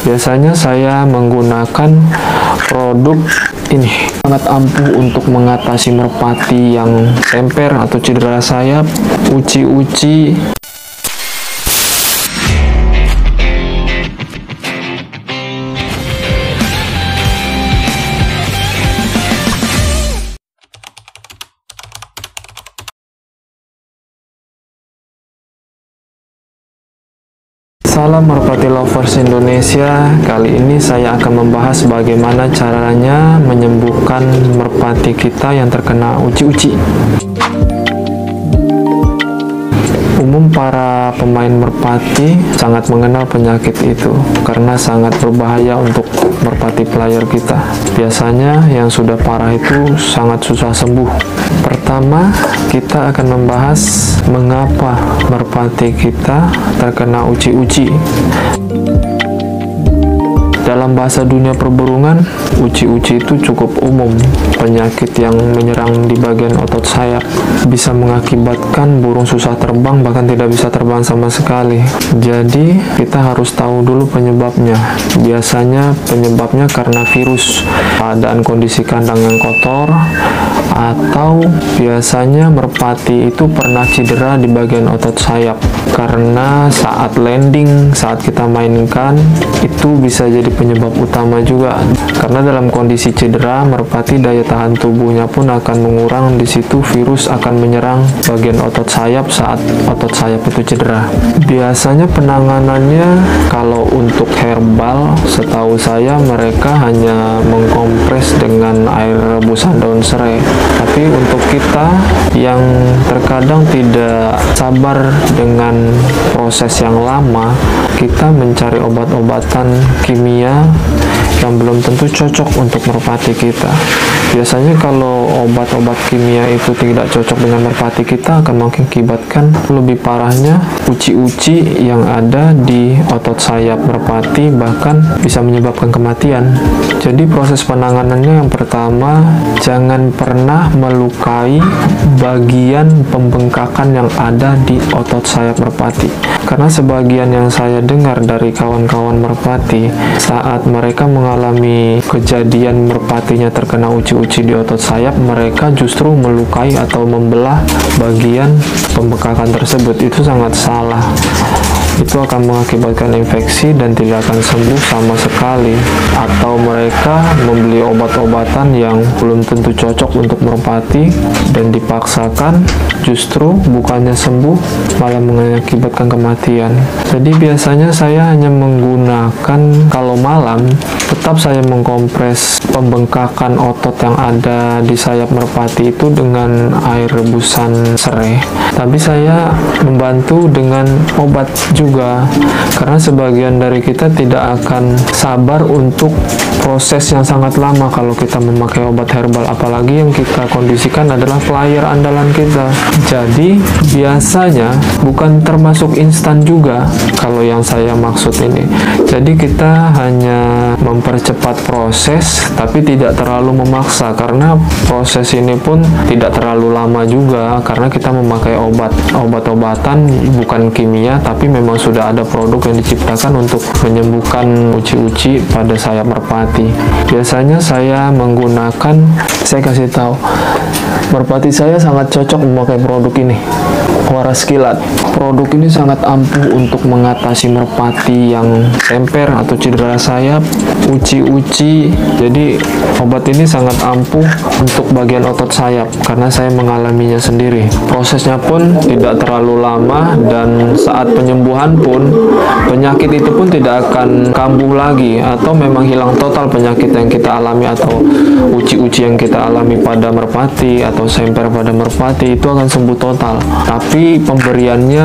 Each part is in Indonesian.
Biasanya saya menggunakan produk ini, sangat ampuh untuk mengatasi merpati yang semper atau cedera sayap, uci-uci. Salam merpati lovers Indonesia. Kali ini saya akan membahas bagaimana caranya menyembuhkan merpati kita yang terkena uci-uci. Umum para pemain merpati sangat mengenal penyakit itu karena sangat berbahaya untuk merpati player kita. Biasanya yang sudah parah itu sangat susah sembuh. Pertama, kita akan membahas mengapa merpati kita terkena uci-uci. Dalam bahasa dunia perburungan, uci-uci itu cukup umum. Penyakit yang menyerang di bagian otot sayap bisa mengakibatkan burung susah terbang, bahkan tidak bisa terbang sama sekali. Jadi, kita harus tahu dulu penyebabnya. Biasanya penyebabnya karena virus, keadaan kondisi kandang yang kotor, atau biasanya merpati itu pernah cedera di bagian otot sayap. Karena saat landing, saat kita mainkan, itu bisa jadi penyebab utama juga. Karena dalam kondisi cedera, merpati daya tahan tubuhnya pun akan mengurang. Di situ virus akan menyerang bagian otot sayap saat otot sayap itu cedera. Biasanya penanganannya kalau untuk herbal, setahu saya mereka hanya mengkompres dengan air rebusan daun serai. Tapi untuk kita yang terkadang tidak sabar dengan proses yang lama, kita mencari obat-obatan kimia yang belum tentu cocok untuk merpati kita. Biasanya kalau obat-obat kimia itu tidak cocok dengan merpati kita, akan mengakibatkan lebih parahnya uci-uci yang ada di otot sayap merpati, bahkan bisa menyebabkan kematian. Jadi proses penanganannya yang pertama, jangan pernah melukai bagian pembengkakan yang ada di otot sayap merpati. Karena sebagian yang saya dengar dari kawan-kawan merpati, saat mereka mengalami kejadian merpatinya terkena uci-uci di otot sayap, mereka justru melukai atau membelah bagian pembengkakan tersebut. Itu sangat salah. Itu akan mengakibatkan infeksi dan tidak akan sembuh sama sekali. Atau mereka membeli obat-obatan yang belum tentu cocok untuk merpati dan dipaksakan, justru bukannya sembuh malah mengakibatkan kematian. Jadi biasanya saya hanya menggunakan, kalau malam tetap saya mengkompres pembengkakan otot yang ada di sayap merpati itu dengan air rebusan serai. Tapi saya membantu dengan obat juga, karena sebagian dari kita tidak akan sabar untuk proses yang sangat lama kalau kita memakai obat herbal, apalagi yang kita kondisikan adalah player andalan kita. Jadi biasanya bukan termasuk instan juga kalau yang saya maksud ini. Jadi kita hanya mempercepat proses tapi tidak terlalu memaksa, karena proses ini pun tidak terlalu lama juga karena kita memakai obat-obatan bukan kimia, tapi memang sudah ada produk yang diciptakan untuk menyembuhkan uci-uci pada sayap merpati. Biasanya saya menggunakan, saya kasih tahu, merpati saya sangat cocok memakai produk ini, Waras Kilat. Produk ini sangat ampuh untuk mengatasi merpati yang semper atau cedera sayap, uci-uci. Jadi obat ini sangat ampuh untuk bagian otot sayap karena saya mengalaminya sendiri. Prosesnya pun tidak terlalu lama, dan saat penyembuhan pun penyakit itu pun tidak akan kambuh lagi, atau memang hilang total penyakit yang kita alami atau uci-uci yang kita alami pada merpati atau semper pada merpati, itu akan sembuh total. Tapi pemberiannya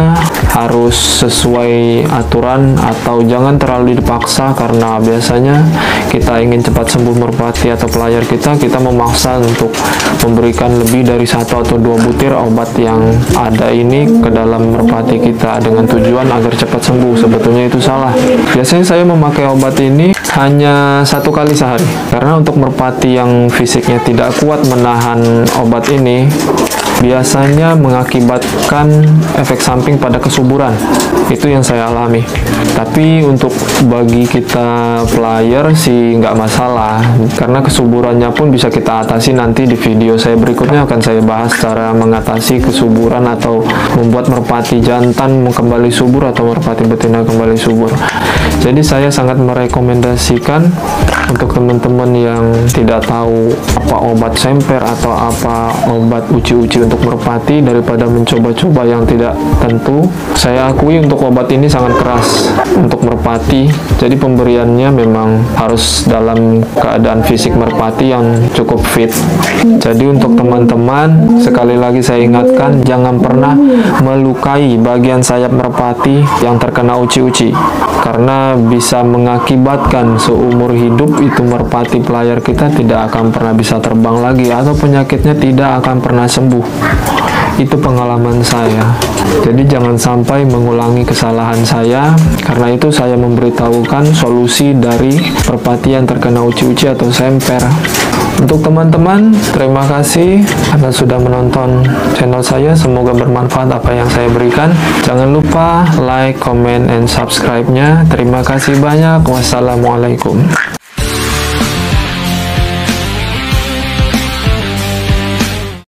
harus sesuai aturan atau jangan terlalu dipaksa, karena biasanya kita ingin cepat sembuh merpati atau player kita memaksa untuk memberikan lebih dari 1 atau 2 butir obat yang ada ini ke dalam merpati kita dengan tujuan agar cepat sembuh. Sebetulnya itu salah. Biasanya saya memakai obat ini hanya 1 kali sehari, karena untuk merpati yang fisiknya tidak kuat menahan obat ini, biasanya mengakibatkan efek samping pada kesuburan. Itu yang saya alami. Tapi untuk bagi kita player sih nggak masalah, karena kesuburannya pun bisa kita atasi. Nanti di video saya berikutnya akan saya bahas cara mengatasi kesuburan atau membuat merpati jantan kembali subur atau merpati betina kembali subur. Jadi saya sangat merekomendasikan untuk teman-teman yang tidak tahu apa obat semper atau apa obat uci-uci untuk merpati, daripada mencoba-coba yang tidak tentu. Saya akui untuk obat ini sangat keras untuk merpati, jadi pemberiannya memang harus dalam keadaan fisik merpati yang cukup fit. Jadi untuk teman-teman, sekali lagi saya ingatkan, jangan pernah melukai bagian sayap merpati yang terkena uci-uci, karena bisa mengakibatkan seumur hidup itu merpati player kita tidak akan pernah bisa terbang lagi, atau penyakitnya tidak akan pernah sembuh. Itu pengalaman saya. Jadi jangan sampai mengulangi kesalahan saya. Karena itu saya memberitahukan solusi dari merpati yang terkena uci-uci atau semper. Untuk teman-teman, terima kasih karena sudah menonton channel saya. Semoga bermanfaat apa yang saya berikan. Jangan lupa like, comment, and subscribe-nya. Terima kasih banyak. Wassalamualaikum.